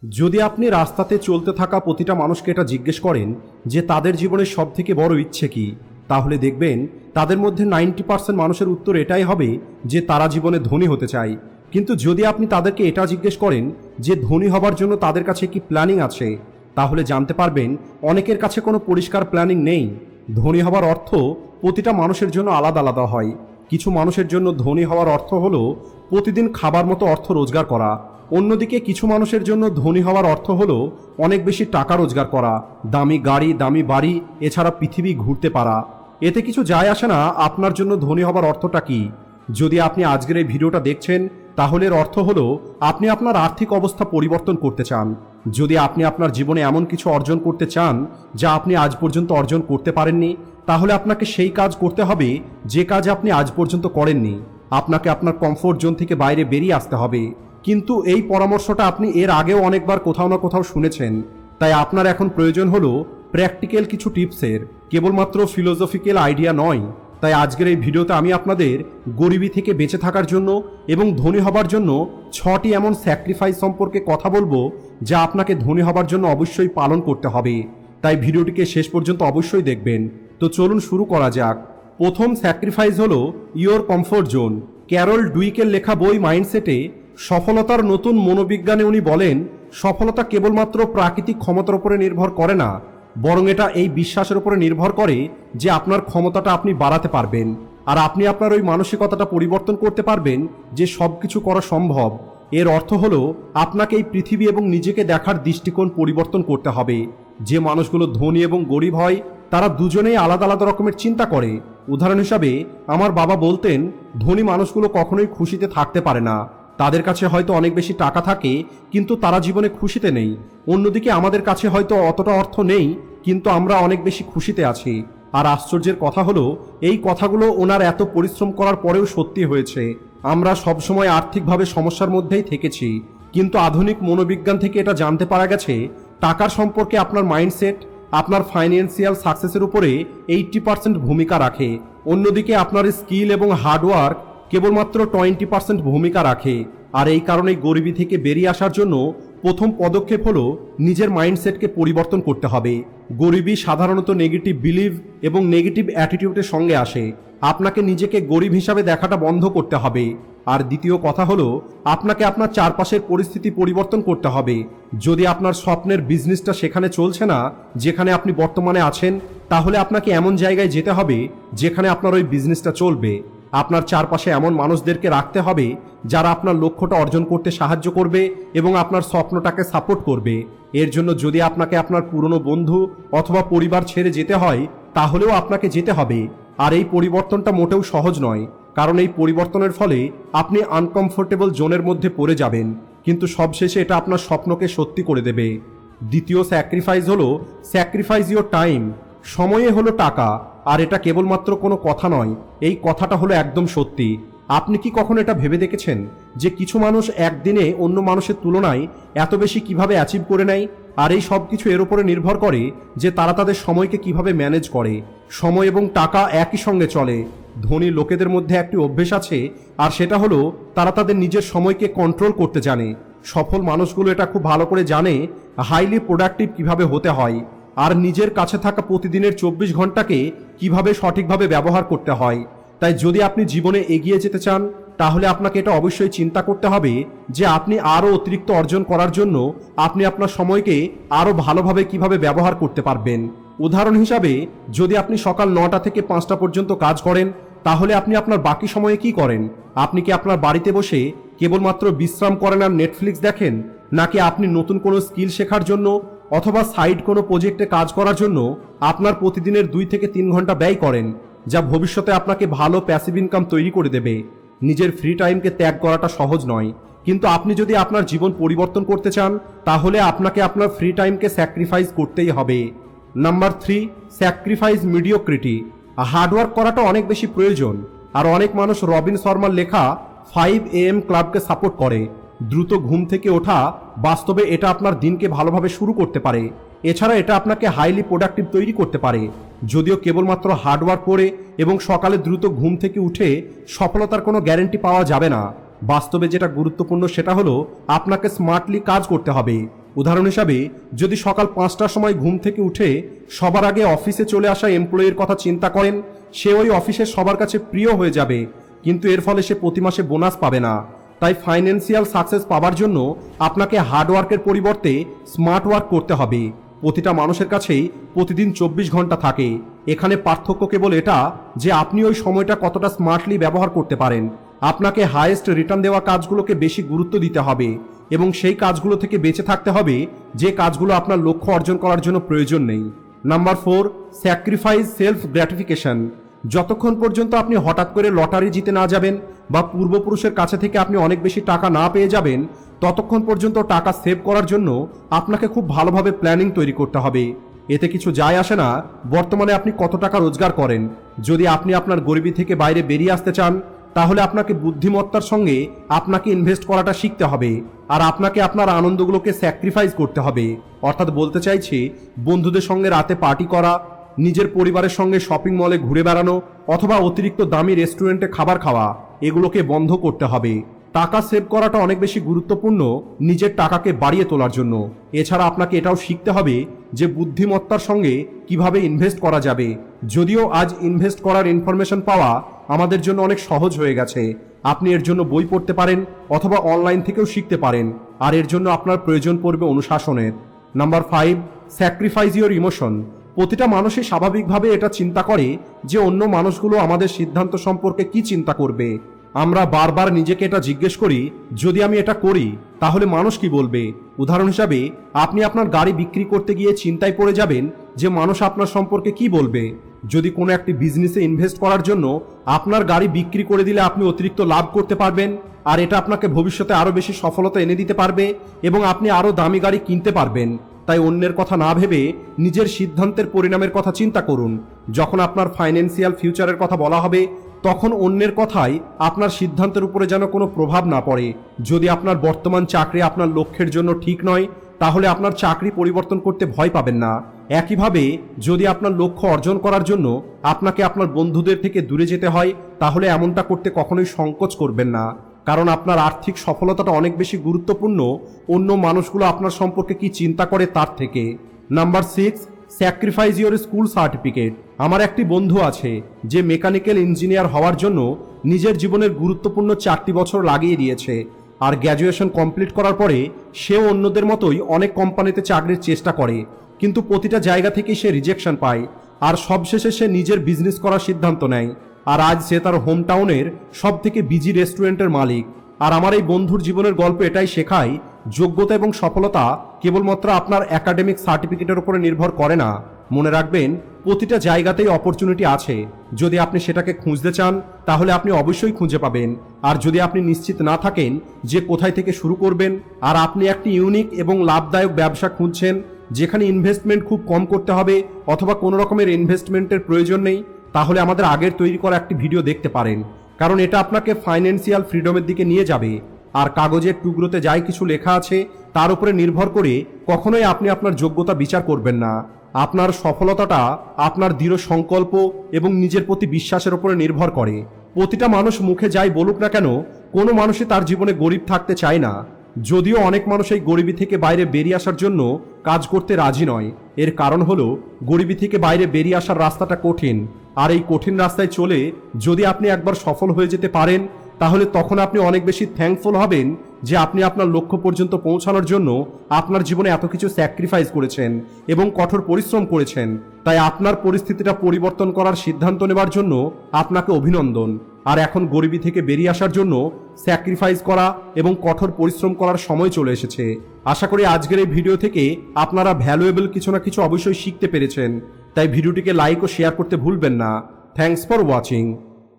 যদি আপনি রাস্তাতে চলতে থাকা প্রতিটা মানুষকে এটা জিজ্ঞেস করেন যে তাদের জীবনের সবথেকে বড় ইচ্ছে কি, তাহলে দেখবেন তাদের মধ্যে 90% মানুষের উত্তর এটাই হবে যে তারা জীবনে ধনী হতে চায়। কিন্তু যদি আপনি তাদেরকে এটা জিজ্ঞেস করেন যে ধনী হবার জন্য তাদের কাছে কি প্ল্যানিং আছে, তাহলে জানতে পারবেন অনেকের কাছে কোনো পরিষ্কার প্ল্যানিং নেই। ধনী হবার অর্থ প্রতিটা মানুষের জন্য আলাদা আলাদা হয়। কিছু মানুষের জন্য ধনী হওয়ার অর্থ হলো প্রতিদিন খাবার মতো অর্থ রোজগার করা। অন্যদিকে কিছু মানুষের জন্য ধনী হওয়ার অর্থ হলো অনেক বেশি টাকা রোজগার করা, দামি গাড়ি, দামি বাড়ি, এছাড়া পৃথিবী ঘুরতে পারা। এতে কিছু যায় আসে না আপনার জন্য ধনী হবার অর্থটা কি। যদি আপনি আজকের এই ভিডিওটা দেখছেন, তাহলে এর অর্থ হলো আপনি আপনার আর্থিক অবস্থা পরিবর্তন করতে চান। যদি আপনি আপনার জীবনে এমন কিছু অর্জন করতে চান যা আপনি আজ পর্যন্ত অর্জন করতে পারেননি, তাহলে আপনাকে সেই কাজ করতে হবে যে কাজ আপনি আজ পর্যন্ত করেননি। আপনাকে আপনার কমফোর্ট জোন থেকে বাইরে বেরিয়ে আসতে হবে। কিন্তু এই পরামর্শটা আপনি এর আগেও অনেকবার কোথাও না কোথাও শুনেছেন। তাই আপনার এখন প্রয়োজন হলো প্র্যাকটিক্যাল কিছু টিপসের, কেবলমাত্র ফিলোসফিক্যাল আইডিয়া নয়। তাই আজকের এই ভিডিওতে আমি আপনাদের গরিবী থেকে বেঁচে থাকার জন্য এবং ধনী হবার জন্য 6টি এমন স্যাক্রিফাইস সম্পর্কে কথা বলবো যা আপনাকে ধনী হবার জন্য অবশ্যই পালন করতে হবে। তাই ভিডিওটিকে শেষ পর্যন্ত অবশ্যই দেখবেন। তো চলুন শুরু করা যাক। প্রথম স্যাক্রিফাইস হলো ইয়োর কমফোর্ট জোন। ক্যারল ডুইকের লেখা বই মাইন্ডসেটে সফলতার নতুন মনোবিজ্ঞানে উনি বলেন, সফলতা কেবলমাত্র প্রাকৃতিক ক্ষমতার উপরে নির্ভর করে না, বরং এটা এই বিশ্বাসের উপরে নির্ভর করে যে আপনার ক্ষমতাটা আপনি বাড়াতে পারবেন, আর আপনি আপনার ওই মানসিকতাটা পরিবর্তন করতে পারবেন যে সব কিছু করা সম্ভব। এর অর্থ হলো আপনাকে এই পৃথিবী এবং নিজেকে দেখার দৃষ্টিকোণ পরিবর্তন করতে হবে। যে মানুষগুলো ধনী এবং গরিব হয় তারা দুজনেই আলাদা আলাদা রকমের চিন্তা করে। উদাহরণ হিসাবে আমার বাবা বলতেন, ধনী মানুষগুলো কখনোই খুশিতে থাকতে পারে না। তাদের কাছে হয়তো অনেক বেশি টাকা থাকে কিন্তু তারা জীবনে খুশিতে নেই। অন্যদিকে আমাদের কাছে হয়তো অতটা অর্থ নেই কিন্তু আমরা অনেক বেশি খুশিতে আছি। আর আশ্চর্যের কথা হলো এই কথাগুলো ওনার এত পরিশ্রম করার পরেও সত্যি হয়েছে। আমরা সবসময় আর্থিকভাবে সমস্যার মধ্যেই থেকেছি, কিন্তু আধুনিক মনোবিজ্ঞান থেকে এটা জানতে পারা গেছে টাকার সম্পর্কে আপনার মাইন্ডসেট আপনার ফাইন্যান্সিয়াল সাকসেসের উপরে 80% ভূমিকা রাখে। অন্যদিকে আপনার স্কিল এবং হার্ডওয়ার্ক কেবলমাত্র 20% ভূমিকা রাখে। আর এই কারণেই গরিবী থেকে বেরিয়ে আসার জন্য প্রথম পদক্ষেপ হলো নিজের মাইন্ডসেটকে পরিবর্তন করতে হবে। গরিবী সাধারণত নেগেটিভ বিলিভ এবং নেগেটিভ অ্যাটিটিউডের সঙ্গে আসে। আপনাকে নিজেকে গরিব হিসাবে দেখাটা বন্ধ করতে হবে। আর দ্বিতীয় কথা হলো আপনাকে আপনার চারপাশের পরিস্থিতি পরিবর্তন করতে হবে। যদি আপনার স্বপ্নের বিজনেসটা সেখানে চলছে না যেখানে আপনি বর্তমানে আছেন, তাহলে আপনাকে এমন জায়গায় যেতে হবে যেখানে আপনার ওই বিজনেসটা চলবে। আপনার চারপাশে এমন মানুষদেরকে রাখতে হবে যারা আপনার লক্ষ্যটা অর্জন করতে সাহায্য করবে এবং আপনার স্বপ্নটাকে সাপোর্ট করবে। এর জন্য যদি আপনাকে আপনার পুরনো বন্ধু অথবা পরিবার ছেড়ে যেতে হয়, তাহলেও আপনাকে যেতে হবে। আর এই পরিবর্তনটা মোটেও সহজ নয়, কারণ এই পরিবর্তনের ফলে আপনি আনকমফোর্টেবল জোনের মধ্যে পড়ে যাবেন, কিন্তু সবশেষে এটা আপনার স্বপ্নকে সত্যি করে দেবে। দ্বিতীয় স্যাক্রিফাইস হলো স্যাক্রিফাইস ইওর টাইম। সময়ে হলো টাকা, আর এটা কেবলমাত্র কোনো কথা নয়, এই কথাটা হলো একদম সত্যি। আপনি কি কখনো এটা ভেবে দেখেছেন যে কিছু মানুষ একদিনে অন্য মানুষের তুলনায় এত বেশি কিভাবে অ্যাচিভ করে নেয়? আর এই সব কিছু এর উপরে নির্ভর করে যে তারা তাদের সময়কে কিভাবে ম্যানেজ করে। সময় এবং টাকা একই সঙ্গে চলে। ধনী লোকেদের মধ্যে একটি অভ্যেস আছে, আর সেটা হলো তারা তাদের নিজের সময়কে কন্ট্রোল করতে জানে। সফল মানুষগুলো এটা খুব ভালো করে জানে হাইলি প্রোডাক্টিভ কিভাবে হতে হয়, আর নিজের কাছে থাকা প্রতিদিনের 24 ঘন্টাকে কিভাবে সঠিকভাবে ব্যবহার করতে হয়। তাই যদি আপনি জীবনে এগিয়ে যেতে চান, তাহলে আপনাকে এটা অবশ্যই চিন্তা করতে হবে যে আপনি আরও অতিরিক্ত অর্জন করার জন্য আপনি আপনার সময়কে আরও ভালোভাবে কিভাবে ব্যবহার করতে পারবেন। উদাহরণ হিসাবে, যদি আপনি সকাল 9টা থেকে 5টা পর্যন্ত কাজ করেন, তাহলে আপনি আপনার বাকি সময়ে কি করেন? আপনি কি আপনার বাড়িতে বসে কেবলমাত্র বিশ্রাম করেন আর নেটফ্লিক্স দেখেন, নাকি আপনি নতুন কোনো স্কিল শেখার জন্য অথবা সাইড কোনো প্রজেক্টে কাজ করার জন্য আপনার প্রতিদিনের 2 থেকে 3 ঘন্টা ব্যয় করেন, যা ভবিষ্যতে আপনাকে ভালো প্যাসিভ ইনকাম তৈরি করে দেবে? নিজের ফ্রি টাইমকে ত্যাগ করাটা সহজ নয়, কিন্তু আপনি যদি আপনার জীবন পরিবর্তন করতে চান, তাহলে আপনাকে আপনার ফ্রি টাইমকে স্যাক্রিফাইস করতেই হবে। Number 3, sacrifice mediocrity. হার্ডওয়ার্ক করাটা অনেক বেশি প্রয়োজন, আর অনেক মানুষ রবিন শর্মার লেখা 5 AM ক্লাবকে সাপোর্ট করে। দ্রুত ঘুম থেকে ওঠা, বাস্তবে এটা আপনার দিনকে ভালোভাবে শুরু করতে পারে। এছাড়া এটা আপনাকে হাইলি প্রোডাক্টিভ তৈরি করতে পারে। যদিও কেবলমাত্র হার্ডওয়ার্ক করে এবং সকালে দ্রুত ঘুম থেকে উঠে সফলতার কোনো গ্যারান্টি পাওয়া যাবে না। বাস্তবে যেটা গুরুত্বপূর্ণ সেটা হলো আপনাকে স্মার্টলি কাজ করতে হবে। উদাহরণ হিসাবে যদি সকাল 5টার সময় ঘুম থেকে উঠে সবার আগে অফিসে চলে আসা এমপ্লয়ির কথা চিন্তা করেন, সে ওই অফিসের সবার কাছে প্রিয় হয়ে যাবে, কিন্তু এর ফলে সে প্রতি মাসে বোনাস পাবে না। তাই ফাইন্যান্সিয়াল সাকসেস পাওয়ার জন্য আপনাকে হার্ডওয়ার্কের পরিবর্তে স্মার্ট ওয়ার্ক করতে হবে। প্রতিটা মানুষের কাছেই প্রতিদিন 24 ঘন্টা থাকে। এখানে পার্থক্য কেবল এটা যে আপনি ওই সময়টা কতটা স্মার্টলি ব্যবহার করতে পারেন। আপনাকে হাইয়েস্ট রিটার্ন দেওয়া কাজগুলোকে বেশি গুরুত্ব দিতে হবে এবং সেই কাজগুলো থেকে বেঁচে থাকতে হবে যে কাজগুলো আপনার লক্ষ্য অর্জন করার জন্য প্রয়োজন নেই। Number 4, sacrifice self gratification. যতক্ষণ পর্যন্ত আপনি হঠাৎ করে লটারি জিতে না যাবেন বা পূর্বপুরুষের কাছে থেকে আপনি অনেক বেশি টাকা না পেয়ে যাবেন, ততক্ষণ পর্যন্ত টাকা সেভ করার জন্য আপনাকে খুব ভালোভাবে প্ল্যানিং তৈরি করতে হবে। এতে কিছু যায় আসে না বর্তমানে আপনি কত টাকা রোজগার করেন। যদি আপনি আপনার গরিবি থেকে বাইরে বেরিয়ে আসতে চান, তাহলে আপনাকে বুদ্ধিমত্তার সঙ্গে আপনাকে ইনভেস্ট করাটা শিখতে হবে, আর আপনাকে আপনার আনন্দগুলোকে স্যাক্রিফাইস করতে হবে। অর্থাৎ বলতে চাইছি, বন্ধুদের সঙ্গে রাতে পার্টি করা, নিজের পরিবারের সঙ্গে শপিং মলে ঘুরে বেড়ানো অথবা অতিরিক্ত দামি রেস্টুরেন্টে খাবার খাওয়া, এগুলোকে বন্ধ করতে হবে। টাকা সেভ করাটা অনেক বেশি গুরুত্বপূর্ণ নিজের টাকাকে বাড়িয়ে তোলার জন্য। এছাড়া আপনাকে এটাও শিখতে হবে যে বুদ্ধিমত্তার সঙ্গে কিভাবে ইনভেস্ট করা যাবে। যদিও আজ ইনভেস্ট করার ইনফরমেশন পাওয়া আমাদের জন্য অনেক সহজ হয়ে গেছে। আপনি এর জন্য বই পড়তে পারেন অথবা অনলাইন থেকেও শিখতে পারেন, আর এর জন্য আপনার প্রয়োজন পড়বে অনুশাসনের। Number 5, sacrifice your emotion. প্রতিটা মানুষই স্বাভাবিকভাবে এটা চিন্তা করে যে অন্য মানুষগুলো আমাদের সিদ্ধান্ত সম্পর্কে কি চিন্তা করবে। আমরা বারবার নিজেকে এটা জিজ্ঞেস করি, যদি আমি এটা করি তাহলে মানুষ কি বলবে। উদাহরণ হিসাবে, আপনি আপনার গাড়ি বিক্রি করতে গিয়ে চিন্তায় পড়ে যাবেন যে মানুষ আপনার সম্পর্কে কি বলবে। যদি কোনো একটি বিজনেসে ইনভেস্ট করার জন্য আপনার গাড়ি বিক্রি করে দিলে আপনি অতিরিক্ত লাভ করতে পারবেন, আর এটা আপনাকে ভবিষ্যতে আরও বেশি সফলতা এনে দিতে পারবে এবং আপনি আরও দামি গাড়ি কিনতে পারবেন। তাই অন্যের কথা না ভেবে নিজের সিদ্ধান্তের পরিণামের কথা চিন্তা করুন। যখন আপনার ফাইন্যান্সিয়াল ফিউচারের কথা বলা হবে, তখন অন্যের কথাই আপনার সিদ্ধান্তের উপরে যেন কোনো প্রভাব না পড়ে। যদি আপনার বর্তমান চাকরি আপনার লক্ষ্যের জন্য ঠিক নয়, তাহলে আপনার চাকরি পরিবর্তন করতে ভয় পাবেন না। একইভাবে যদি আপনার লক্ষ্য অর্জন করার জন্য আপনাকে আপনার বন্ধুদের থেকে দূরে যেতে হয়, তাহলে এমনটা করতে কখনোই সংকোচ করবেন না, কারণ আপনার আর্থিক সফলতাটা অনেক বেশি গুরুত্বপূর্ণ অন্য মানুষগুলো আপনার সম্পর্কে কি চিন্তা করে তার থেকে। Number 6, sacrifice your school certificate. আমার একটি বন্ধু আছে যে মেকানিক্যাল ইঞ্জিনিয়ার হওয়ার জন্য নিজের জীবনের গুরুত্বপূর্ণ 4টি বছর লাগিয়ে দিয়েছে, আর গ্র্যাজুয়েশন কমপ্লিট করার পরে সেও অন্যদের মতোই অনেক কোম্পানিতে চাকরির চেষ্টা করে, কিন্তু প্রতিটা জায়গা থেকেই সে রিজেকশন পায়, আর সবশেষে সে নিজের বিজনেস করার সিদ্ধান্ত নেয়। আর আজ সে তার হোম টাউনের সব থেকে বিজি রেস্টুরেন্টের মালিক। আর আমার এই বন্ধুর জীবনের গল্প এটাই শেখায়, যোগ্যতা এবং সফলতা কেবলমাত্র আপনার একাডেমিক সার্টিফিকেটের উপরে নির্ভর করে না। মনে রাখবেন, প্রতিটা জায়গাতেই অপরচুনিটি আছে। যদি আপনি সেটাকে খুঁজতে চান, তাহলে আপনি অবশ্যই খুঁজে পাবেন। আর যদি আপনি নিশ্চিত না থাকেন যে কোথায় থেকে শুরু করবেন, আর আপনি একটি ইউনিক এবং লাভদায়ক ব্যবসা খুঁজছেন যেখানে ইনভেস্টমেন্ট খুব কম করতে হবে অথবা কোনো রকমের ইনভেস্টমেন্টের প্রয়োজন নেই, তাহলে আমাদের আগের তৈরি করা একটি ভিডিও দেখতে পারেন, কারণ এটা আপনাকে ফাইন্যান্সিয়াল ফ্রিডমের দিকে নিয়ে যাবে। আর কাগজের টুকরোতে যাই কিছু লেখা আছে তার উপরে নির্ভর করে কখনোই আপনি আপনার যোগ্যতা বিচার করবেন না। আপনার সফলতাটা আপনার দৃঢ় সংকল্প এবং নিজের প্রতি বিশ্বাসের উপরে নির্ভর করে। প্রতিটা মানুষ মুখে যাই বলুক না কেন, কোনো মানুষই তার জীবনে গরিব থাকতে চায় না। যদিও অনেক মানুষ এই গরিবি থেকে বাইরে বেরিয়ে আসার জন্য কাজ করতে রাজি নয়। এর কারণ হলো গরিবি থেকে বাইরে বেরিয়ে আসার রাস্তাটা কঠিন, আর এই কঠিন রাস্তায় চলে যদি আপনি একবার সফল হয়ে যেতে পারেন, তাহলে তখন আপনি অনেক বেশি থ্যাঙ্কফুল হবেন যে আপনি আপনার লক্ষ্য পর্যন্ত পৌঁছানোর জন্য আপনার জীবনে এত কিছু স্যাক্রিফাইস করেছেন এবং কঠোর পরিশ্রম করেছেন। তাই আপনার পরিস্থিতিটা পরিবর্তন করার সিদ্ধান্ত নেওয়ার জন্য আপনাকে অভিনন্দন। আর এখন গরিবি থেকে বেরিয়ে আসার জন্য স্যাক্রিফাইস করা এবং কঠোর পরিশ্রম করার সময় চলে এসেছে। আশা করি আজকের এই ভিডিও থেকে আপনারা ভ্যালুয়েবল কিছু না কিছু অবশ্যই শিখতে পেরেছেন। তাই ভিডিওটিকে লাইক ও শেয়ার করতে ভুলবেন না। Thanks for watching.